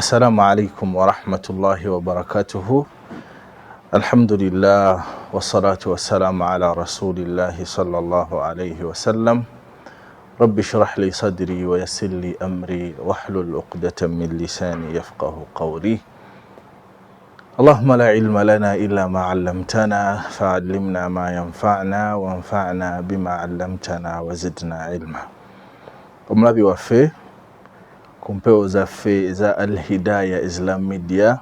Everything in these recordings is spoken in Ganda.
Assalamu alaikum wa rahmatullahi wa barakatuhu. Alhamdulillah wassalatu wassalamu ala rasulillahi sallallahu alayhi wa sallam. Rabbi shrah li sadri wa yassir li amri wahlul uqdatan min lisani yafqahu qawli. Allahumma la ilma lana illa ma 'allamtana fa'allimna ma yanfa'una wanfa'na bima 'allamtana wa zidna ilma. Omulabi waffe kumpeo zaffe za Al-Hidayah Islam Media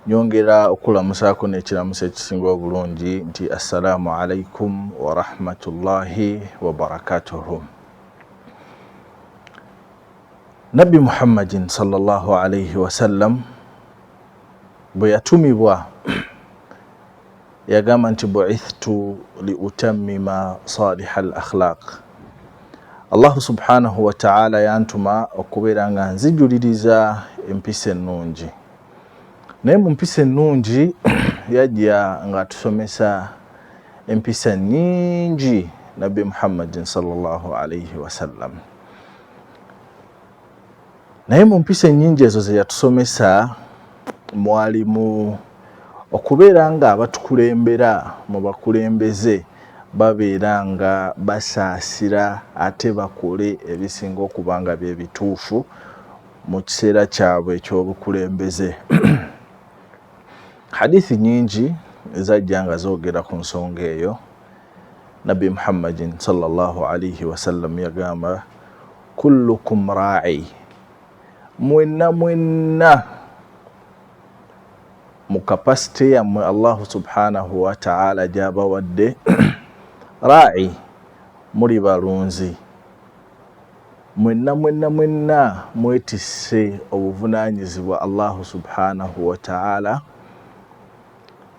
nyongera okulamusako n'ekiramuso ekisinga obulungi nti assalamu alaikum wa rahmatullahi wa barakatuhu. Nabi Muhammadin sallallahu alayhi wa sallam bwe yatumibwa yagamba nti bu'ithtu li utammima salihal akhlaq. Allah subhanahu wa ta'ala yantuma okubeera nga nzijuliriza empisa ennungi. Naye mu mpisa ennungi yajja nga tusomesa empisa nnyingi Nabi Muhammadin sallallahu alayhi wa sallam. Naye mu mpisa ennyingi ezo ze yatusomesa mwalimu okubeera nga abatukulembera mu bakulembeze babeera nga basaasira ate bakole ebisinga okuba nga bye bituufu mu kiseera kyabwe ekyobukulembeze. Hadithi nyingi ezajja nga zoogera ku nsonga eyo. Nabi Muhammadin sallallahu alayhi wa sallam yagamba kullukum ra'i, mwenna mu kapasite yammwe Allah subhanahu wa ta'ala gyabawadde ra'i, muri balunzi. Mwenna mwetisse obuvunaanyizibwa Allah subhanahu wa ta'ala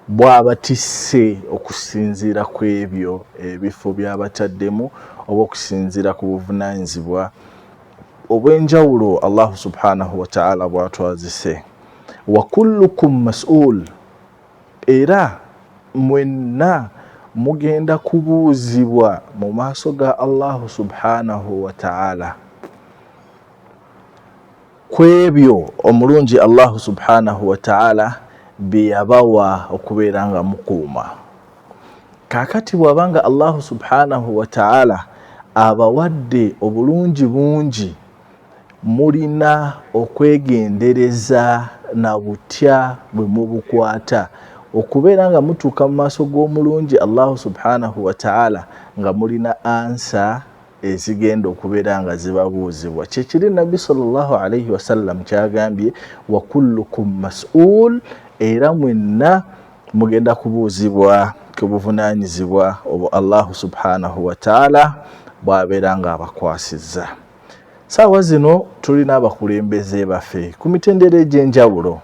bw'abatisse okusinziira ku ebyo ebifo by'abataddemu oba okusinziira ku buvunaanyizibwa obw'enjawulo Allah subhanahu wa ta'ala bw'atwazise. Wa kullukum mas'ul, era mwenna mugenda kubuuzibwa mu maaso ga Allah subhanahu wa ta'ala kwebyo omulungi Allah subhanahu wa ta'ala bye yabawa okubeera nga mukuuma. Kaakati bw'abanga Allah subhanahu wa ta'ala abawadde obulungi bungi, mulina okwegendereza na butya bwe mubukwata okubeera nga mutuuka mu maaso g'omulungi Allah subhanahu wa ta'ala nga mulina ansa ezigenda okubeera nga zibabuuzibwa. Kyekiri Nabbi sallallahu alayhi wa sallam kyagambye wa kullukum mas'ul, era mwenna mugenda kubuuzibwa ku buvunaanyizibwa obwo Allah subhanahu wa ta'ala bw'abeera nga abakwasizza. Saawa zino tulina abakulembeze baffe ku mitendera egy'enjawulo.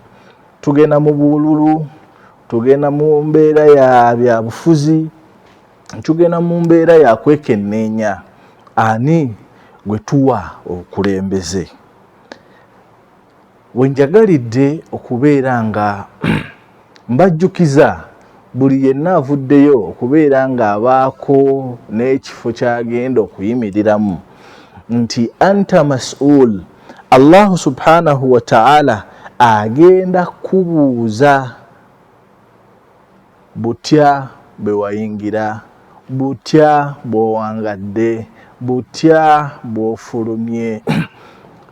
Tugenda mu bululu, tugenda mu mbeera ya byabufuzi, tugenda mu mbeera ya kwekenneenya. Ani gwe tuwa obukulembeze? Wenjagalidde okubeera nga mbajjukiza buli yenna avuddeyo okubeera nga abaako n'ekifo kyagenda okuyimiriramu nti anta mas'ul. Allah subhanahu wa ta'ala agenda kubuuza butya bwe wayingira, butya bw'owangadde, butya bw'ofulumye,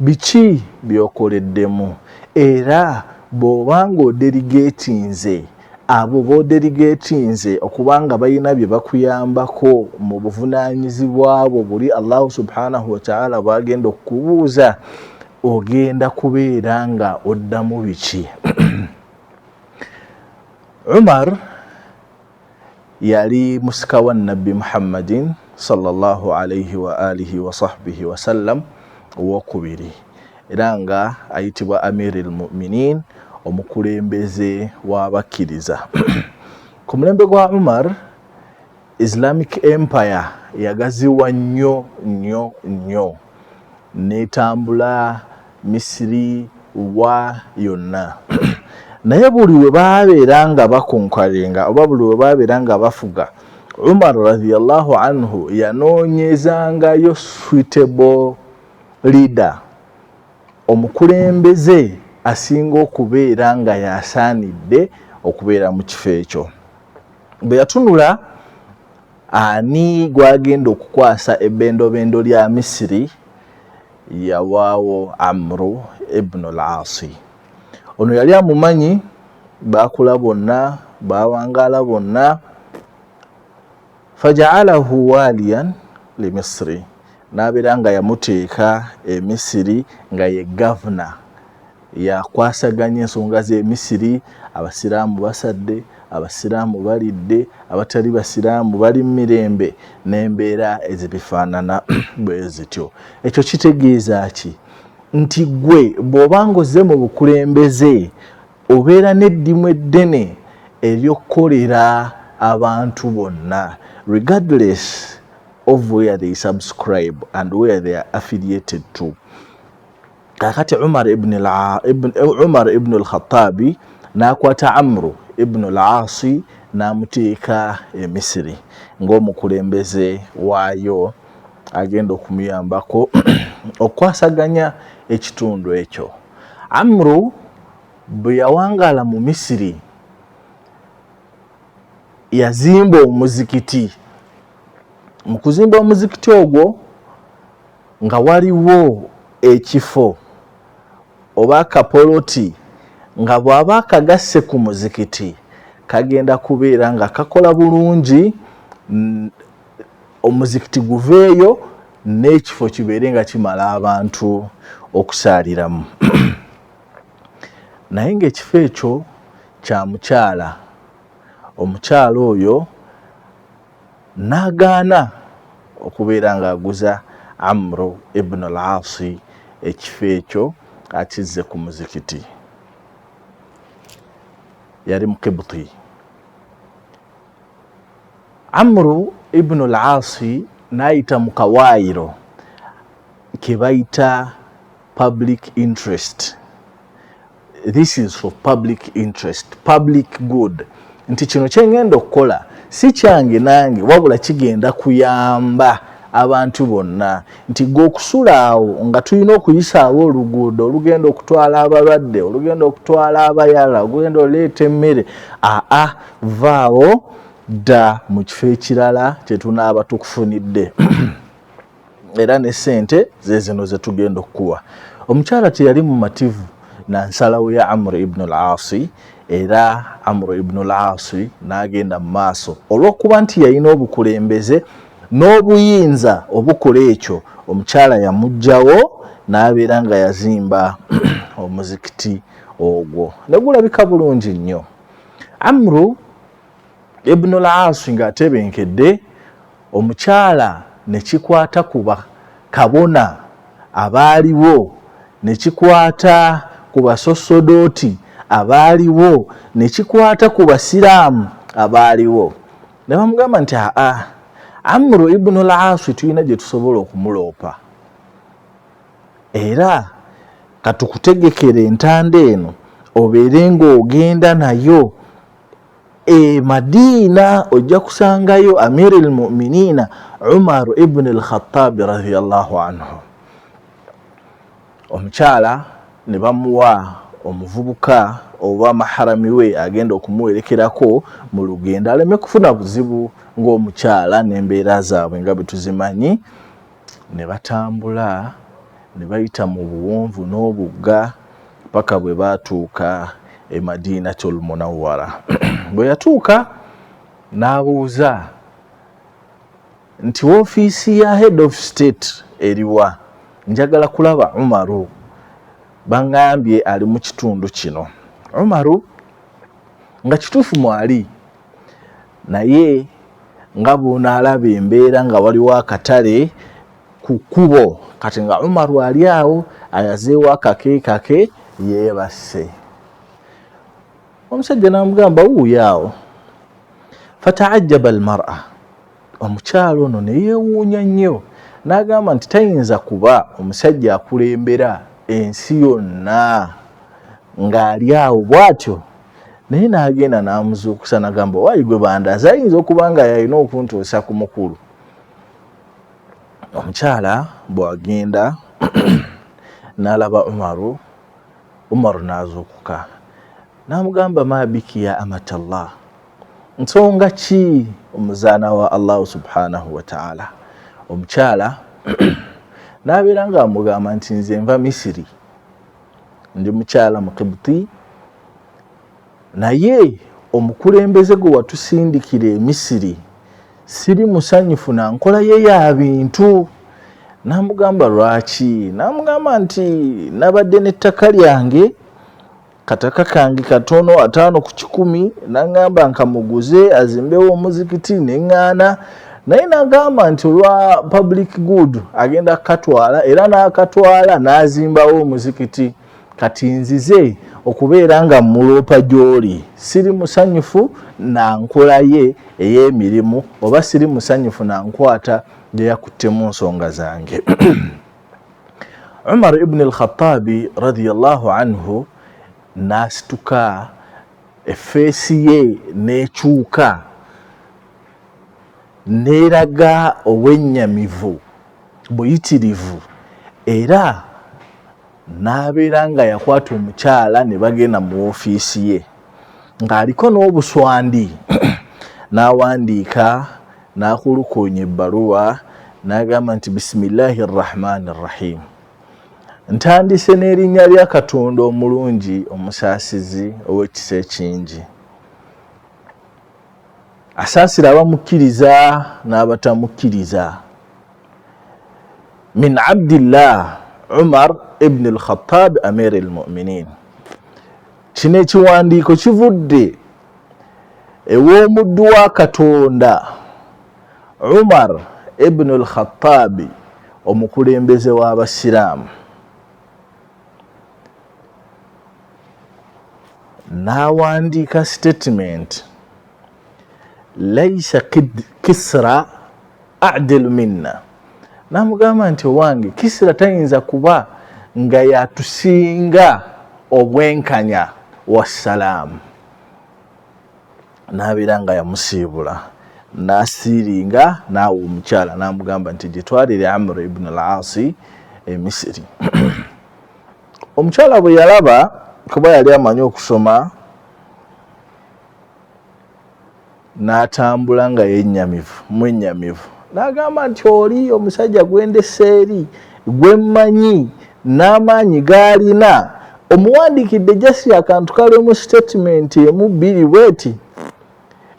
biki by'okoleddemu, era bw'obanga oderigeetinze abo b'oderigeetinze okubanga balina bye bakuyambako mu buvunaanyizibwa bwo buli Allah subhanahu wa ta'ala bw'agenda okukubuuza, ogenda kubeera nga oddamu biki? Umar yali musika wa Nabbi Muhammadin sallallahu alayhi wa alihi wa sahbihi wa sallam owokubiri, era nga ayitibwa Amirul Mu'minin, omukulembeze w'abakkiriza. Ku mulembe gwa Umar, Islamic Empire yagaziwa nnyo n'etambula Misiri wa yonna. Naye buli we baabeera nga bakonkalenga oba buli we baabeera nga bafuga, Umar radiyallahu anhu yanoonyezangayo suitable leader omukulembeze asinga okubeera nga yasaanidde okubeera mu kifo ekyo. Bwe yatunula ani gwagenda okukwasa ebbendobendo lya Misiri, yawaawo Amru ibn al-Asi. Ono yali amumanyi, baakula bonna, bawangaala bonna. Faja'alahu waliyan li Misiri, n'abeera nga yamuteeka e Misiri nga ye gavana, yakwasaganya ensonga z'e Misiri. Abasiraamu basadde, abasiraamu balidde, abatali basiraamu bali mu mirembe, n'embeera ezibifaanana bwe zityo. Ekyo kitegeeza ki? Nti gwe bw'obanga ozze mu bukulembeze obeera n'eddimu eddene ery'okkolera abantu bonna, regardless of where they subscribe and where they are affiliated to. Kakati Umar ibn al-Khattabi n'akwata Amru ibn al-Asi n'amuteeka e Misiri ng'omukulembeze waayo agenda okumuyambako okwasaganya ekitundu ekyo. Amru bwe yawangaala mu Misiri yazimba omuzikiti. Mu kuzimba omuzikiti ogwo nga waliwo ekifo oba akapoloti nga bw'aba akagasse ku muzikiti kagenda kubeera nga kakola bulungi, omuzikiti guveeyo n'ekifo kibeere nga kimala abantu okusaaliramu. Naye ng'ekifo ekyo kya mukyala, omukyala oyo n'agaana okubeera ng'aguza Amru ibn al-Asi ekifo ekyo akizze ku muzikiti. Yali Mukibuti. Amru ibn al-Asi n'ayita mu kawaayiro ke bayita public interest. This is for public interest, public good. Nti kino kyengenda okukola si kyange nange, wabula kigenda kuyamba abantu bonna. Nti gwe okusula awo nga tulina okuyisaawo oluguudo olugenda okutwala abalwadde, olugenda okutwala abayala, olugenda oleeta emmere, vaawo dda mu kifo ekirala kye tunaaba tukufunidde. Era ne ssente ze zino ze tugenda okukuwa. Omukyala teyali mumativu na nsalawo ya Amru ibn al-Asi, era Amru ibn al-Asi n'agenda mu maaso. Olw'okuba nti yalina obukulembeze n'obuyinza obukola ekyo, omukyala yamuggyawo n'abeera nga yazimba omuzikiti ogwo. Ne gulabika bulungi nnyo. Amru ibn al-Asi ng'atebenkedde, omukyala ne kikwata ku bakabona abaaliwo, ne kikwata ku basosodooti abaaliwo, ne kikwata ku basiraamu abaaliwo. Ne bamugamba nti Amru ibn al-Asi tulina gye tusobola okumuloopa, era katukutegekere entanda eno obeere ng'ogenda nayo e Madiina, ojja kusangayo Amir al-Mu'minina Umar ibn al-Khattab radiyallahu anhu. Omukyala ne bamuwa omuvubuka oba maharami we agenda okumuwerekerako mu lugendo aleme kufuna buzibu ng'omukyala n'embeera zaabwe nga bwe tuzimanyi. Ne batambula ne bayita mu buwonvu n'obugga paka bwe baatuuka e Madinatul Munawwara. Bwe yatuuka n'abuuza nti woofiisi ya head of state eriwa? Njagala kulaba Umaru, bangambye ali mu kitundu kino. Umaru nga kituufu mwali, naye nga bw'onaalaba embeera nga waliwo akatale ku kkubo, kati nga Umaru ali awo ayazeewo akakeekake yeebase. Omusajja n'amugamba wuuyo awo. Fataajjaba al-mar'a, omukyala ono ne yeewuunya nnyo n'agamba nti tayinza kuba omusajja akulembera ensi yonna ng'ali awo bw'atyo. Naye n'agenda n'amuzuukusa n'agamba waayi gwe bandaze, ayinza okuba nga yalina okuntuusa ku mukulu. Omukyala bw'agenda n'alaba Umaru n'azuukuka n'amugamba ma biki ya amatallah, nsonga ki omuzaana wa Allah subhanahu wa ta'ala? Omukyala n'abeera nga amugamba nti nze nva Misiri, ndi mukyala Muqibti, naye omukulembeze gwe watusindikira e Misiri siri musanyufu na nkola ye ya bintu. N'amugamba lwaki? N'amugamba nti nabadde n'ettaka lyange, kataka kange katono 5 ku 100, n'angamba nkamuguze azimbewo omuzikiti neŋŋaana, naye n'agamba nti olwa public good agenda katwala, era n'akatwala n'azimbawo omuzikiti. Kati nzize okubeera nga muloopa gy'oli, siri musanyufu na nkola ye ey'emirimu, oba siri musanyufu na nkwata gye yakuttemu nsonga zange. Umar ibn al-Khattabi radiyallahu anhu n'asituka, effeesi ye n'ekyuka, n'eraga obwennyamivu buyitirivu, era n'abeera nga yakwata omukyala ne bagenda mu woofiisi ye ng'aliko n'obuswandi n'awandiika n'akulukuunya ebbaluwa n'agamba nti bisimillahi rrahmani rrahim, ntandise n'erinnya lya Katonda omulungi omusaasizi ow'ekisa ekingi. Asaasira abamukkiriza n'abatamukkiriza. Min Abdillah Umar ibn al-Khattab amir al-mu'minin. Kino ekiwandiiko kivudde ew'omuddu wa Katonda Umar ibn al-Khattab, omukulembeze w'abasiraamu. N'awandiika statement, laisa Kisra a'dilu minna. N'amugamba nti owange Kisra tayinza kuba nga yatusinga obwenkanya wassalaamu. N'abeera nga yamusiibula, n'asiiringa n'awa omukyala n'amugamba nti gitwalire Amr ibn al-Asi e Misiri. Omukyala bwe yalaba, kuba yali amanyi okusoma, n'atambula nga mwennyamivu, n'agamba nti oli omusajja gwendese eri, gwe mmanyi n'amaanyi g'alina, omuwandiikidde jasi akantu kalimu statement emu 2 bweti,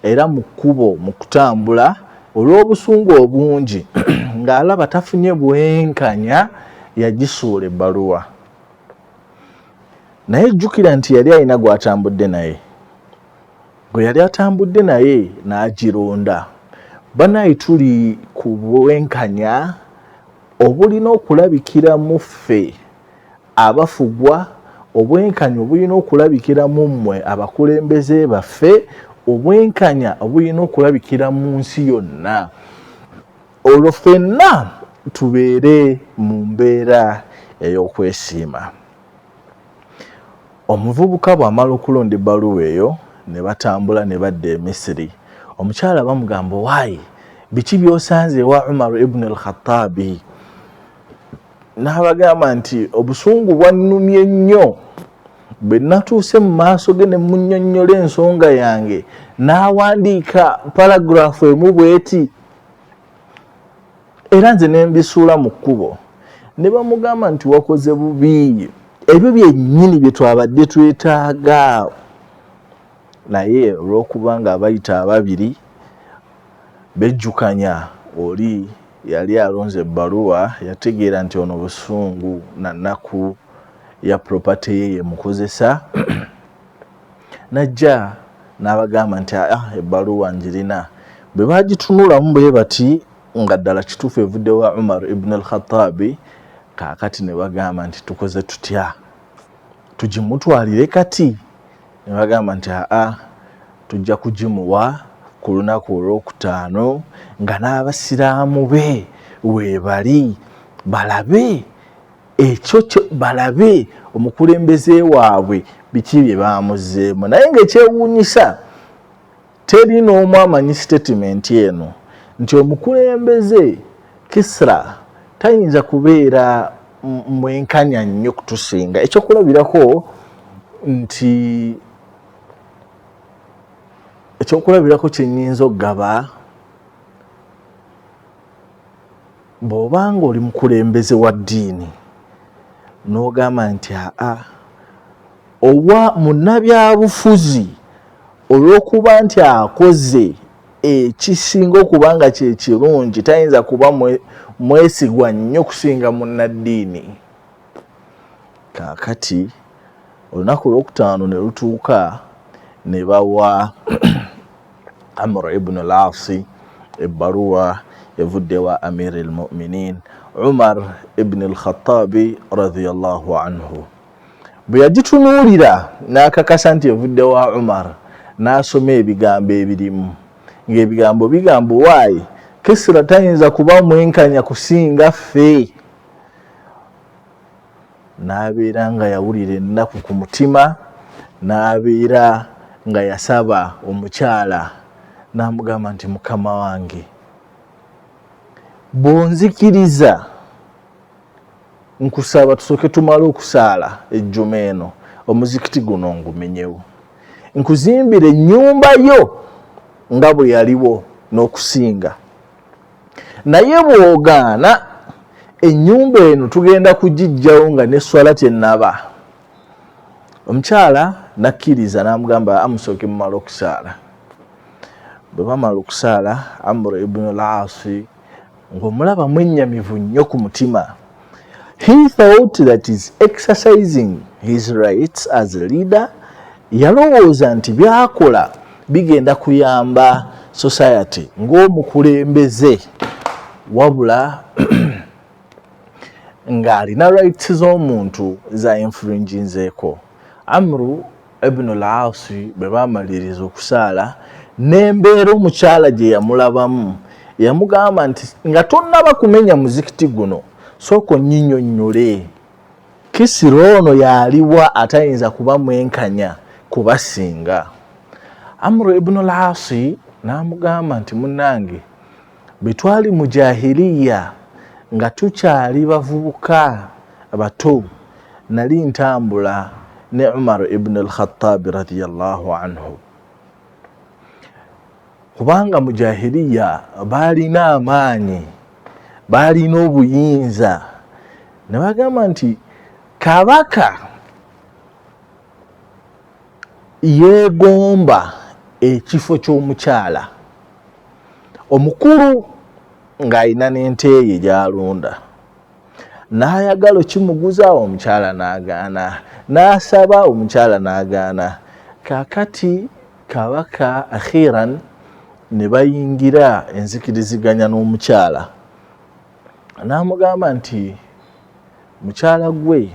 era mu kkubo mu kutambula olw'obusungu obungi ng'alaba tafunye bwenkanya, yagisuula ebbaluwa. Naye jjukira nti yali alina gw'atambudde naye, gwe yali atambudde naye n'agironda. Banaye tuli ku bwenkanya obulina okulabikira mu ffe abafugwa, obwenkanya obulina okulabikira mu mmwe abakulembeze baffe, obwenkanya obulina okulabikira mu nsi yonna. Olwo ffenna tubeere mu mbeera ey'okwesiima. Omuvubuka bw'amala okulonda ebbaluwa eyo ne batambula ne badda e Misiri, omukyala bamugamba waayi biki by'osanze wa Umar ibn al-Khattabi? N'abagamba nti obusungu bwannumye nnyo, bwe natuuse mu maaso ge ne munnyonnyola ensonga yange, n'awandiika paragraafu emu bweti, era nze ne mbisuula mu kkubo. Ne bamugamba nti wakoze bubi, ebyo byennyini bye twabadde twetaaga. Naye olw'okuba nga abayita ababiri bejjukanya, oli yali alonze ebbaluwa, yategeera nti ono busungu na nnaku ya property ye mukozesa, najja n'abagamba nti ebbaluwa njirina. Bwe bagitunulamu bwe bati nga ddala kituufu evudde wa Umar ibn al-Khattabi, kaakati ne bagamba nti tukoze tutya, tugimutwalire kati? Ne bagamba nti tujja kugimuwa ku lunaku olw'okutaano nga n'abasiraamu be weebali, balabe ekyo balabe omukulembeze waabwe biki bye baamuzeemu. Naye ng'ekyewuunyisa, teri n'omu amanyi statement eno nti omukulembeze Kisra tayinza kubeera mwenkanya nnyo kutusinga. Ekyokulabirako kye nnyinza okugaba, bw'obanga oli mukulembeze wa ddiini n'ogamba nti owa munnabyabufuzi olw'okuba nti akoze ekisinga okuba nga kye kirungi tayinza kuba mwesigwa nnyo kusinga munnaddiini. Kaakati olunaku olwokutaano ne lutuuka ne bawa Amr ibn al-Asi ebbaluwa evudde wa Amir al-Mu'minin Umar ibn al-Khattabi radiyallahu anhu. Bwe yagitunuulira n'akakasa nti evudde wa Umar, n'asoma ebigambo ebirimu, ng'ebigambo bigamba waayi Kisra tayinza kuba mwenkanya kusinga ffe. N'abeera nga yawulira ennaku ku mutima, n'abeera nga yasaba omukyala, n'amugamba nti mukama wange bw'onzikiriza nkusaba tusooke tumale okusaala ejjuma eno, omuzikiti guno ngumenyewo, nkuzimbire ennyumba yo nga bwe yaliwo n'okusinga, naye bw'ogaana ennyumba eno tugenda kugiggyawo nga n'esswala tennaba. Omukyala n'akkiriza n'amugamba amusooke mumala okusaala. Bwe bamala okusaala, Amr ibn al-Asi ng'omulaba mwennyamivu nnyo ku mutima, he thought that is exercising his rights as a leader. Yalowooza nti byakola bigenda kuyamba society ng'omukulembeze, wabula ng'alina rights z'omuntu za infringinzeeko. Amru ibn al-Asi bwe baamaliriza okusaala, n'embeera omukyala gye yamulabamu yamugamba nti nga tonnaba kumenya muzikiti guno sooka onnyinyonnyole, Kisira ono yaliwa atayinza kuba mwenkanya kubasinga. Amru ibn al-Asi n'amugamba nti munnange, bwe twali mu jahiliya nga tukyali bavubuka bato, nali ntambula ne Umar ibn al-Khattab radiyallahu anhu. Kubanga mu jahiliya baalina amaanyi, baalina obuyinza, ne bagamba nti kabaka yeegomba ekifo ky'omukyala omukulu ng'alina n'ente ye gy'alunda, n'ayagala okimuguza omukyala n'agaana, n'asaba omukyala n'agaana. Kaakati kabaka akhiran ne bayingira enzikiriziganya n'omukyala, n'amugamba nti mukyala gwe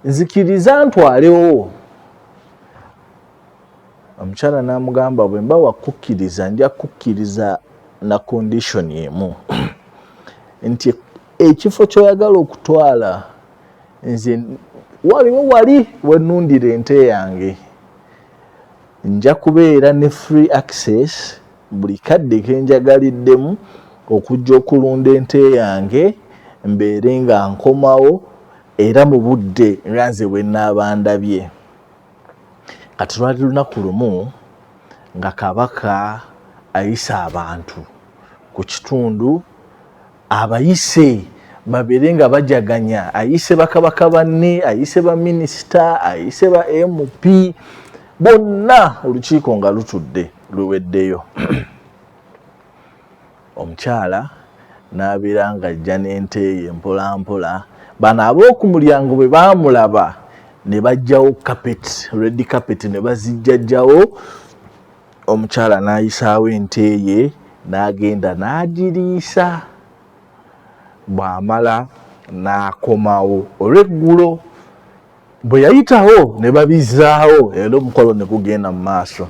nzikiriza ntwalewo. Omukyala n'amugamba bwe mba wakukkiriza nja kukkiriza na condition emu nti ekifo ky'oyagala okutwala nze waliwo wali wennundira ente yange, nja kubeera ne free access buli kadde ke njagaliddemu okujja okulunda ente yange, mbeere nga nkomawo era mu budde nga nze bwe nnaaba ndabye. Kati lwali lunaku lumu nga kabaka ayisa abantu ku kitundu, abayise babeere nga bajaganya, ayise bakabaka banne, ayise baminisita, ayise ba MP, bonna olukiiko nga lutudde luweddeyo. Omukyala n'abeera nga ajja n'ente ye mpola mpola. Bano ab'oku mulyango bwe baamulaba ne bajjawo carpet, red carpet ne bazijjajjawo. Omukyala n'ayisaawo ente ye n'agenda n'agiriisa. Bw'amala n'akomawo olw'eggulo. Bwe yayitawo ne babizzaawo era omukolo ne gugenda mu maaso.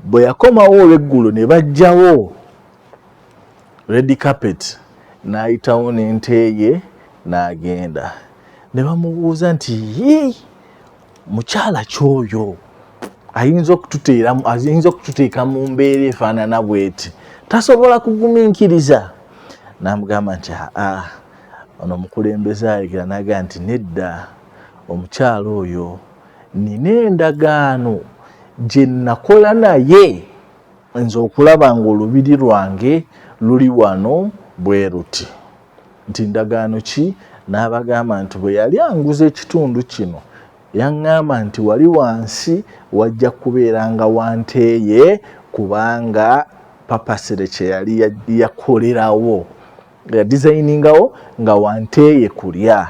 Bwe yakomawo olw'eggulo ne bajjawo red carpet, n'ayitawo n'ente ye n'agenda. Ne bamubuuza nti mukyala kyoyo ayinza okututeeka mu mbeera efaanana bw'eti, tasobola kugumiikiriza? N'amugamba nti ono omukulembeze ayogera naga nti nedda omukyalo oyo nina endagaano gye nakola naye nze okulaba nga olubiri lwange luli wano bwe ruti. Nti ndagaano ki? N'abagamba nti bwe yali anguza ekitundu kino yaŋŋamba nti wali wansi wajja kubeera nga wanteeye kubanga papasire kye yali yakolerawo yadizayiningawo nga wanteeye kulya.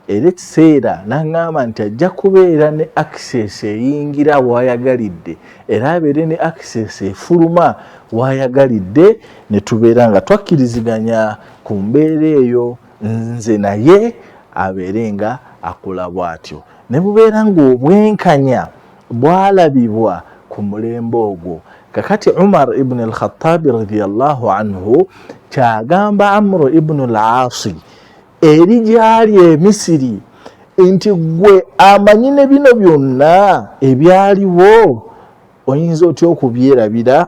Era ekiseera n'aŋŋamba nti ajja kubeera ne access eyingira wayagalidde era abeere ne access efuluma wayagalidde, ne tubeera nga twakkiriziganya ku mbeera eyo, nze naye abeere nga akola bw'atyo. Ne bubeera ng'obwenkanya bwalabibwa ku mulembe ogwo. Kakati Umar ibn al-Khattab radiyallahu anhu kyagamba Amr ibn al-Aasi eri gyali e Misiri nti gwe amanyi ne bino byonna ebyaliwo oyinza otya okubyerabira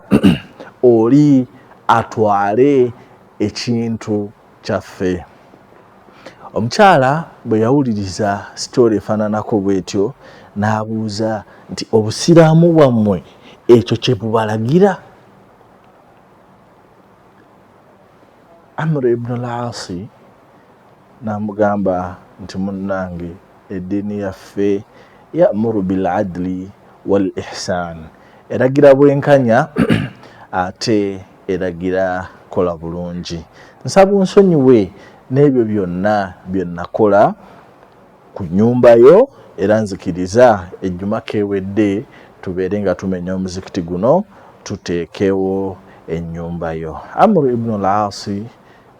oli atwale ekintu kyaffe. Omukyala bwe yawuliriza sitoori efaananako bw'etyo n'abuuza nti obusiraamu bwammwe ekyo kye bubalagira? Amr ibn al-Aasi n'amugamba nti munnange eddiini yaffe ya'muru bil adli wal ihsan, eragira bwenkanya ate eragira kola bulungi. Nsaba onsonyiwe n'ebyo byonna bye nakola ku nnyumba yo, era nzikiriza ejjumako ewedde tubeere nga tumenya omuzikiti guno tuteekewo ennyumba yo. Amr ibn al-Aasi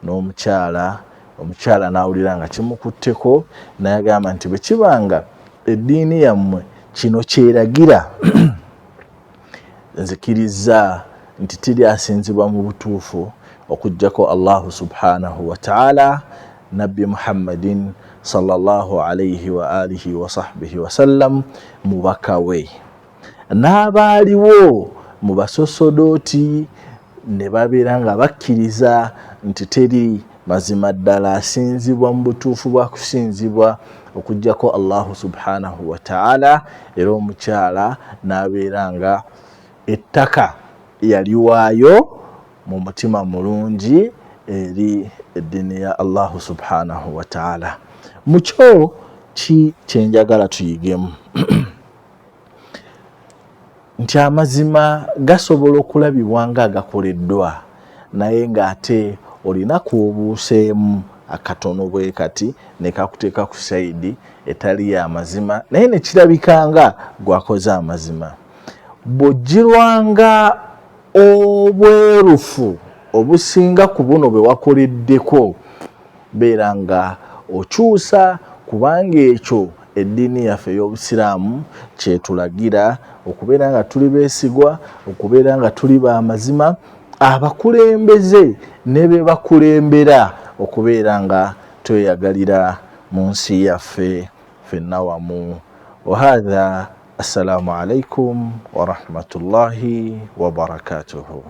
omukyala n'awulira nga kimukutteko, n'agamba nti bwe kibanga eddiini yammwe kino kyeragira nzikiriza nti tiri asinzibwa mu butuufu okuggyako Allahu subhanahu wa ta'ala, Nabbi Muhammadin sallallahu alayhi wa alihi wa sahbihi wa sallam mubaka we. N'abaaliwo mu basosodooti ne babeera nga bakkiriza nti teri mazima ddala asinzibwa mu butuufu bwa kusinzibwa okuggyako Allahu subhanahu wa ta'ala. Era omukyala n'abeera nga ettaka yaliwaayo mu mutima mulungi eri eddiini ya Allahu subhanahu wa ta'ala. Mukyo ki kyenjagala tuyigemu? Nti amazima gasobola okulabibwa nga agakoleddwa naye ng'ate olina kwobuuseemu akatono bwe kati ne kakuteeka ku sayidi etali ya mazima naye ne kirabika nga gwakoze amazima. Bw'oggirwanga obwerufu obusinga ku buno bwe wakoleddeko, beera nga okyusa, kubanga ekyo eddiini yaffe ey'Obusiraamu kyetulagira okubeera nga tuli beesigwa, okubeera nga tuli b'amazima, abakulembeze ne be bakulembera okubeera nga tweyagalira mu nsi yaffe ffenna wamu. Wa hadha, assalamu alaikum wa rahmatullahi wa barakatuhu.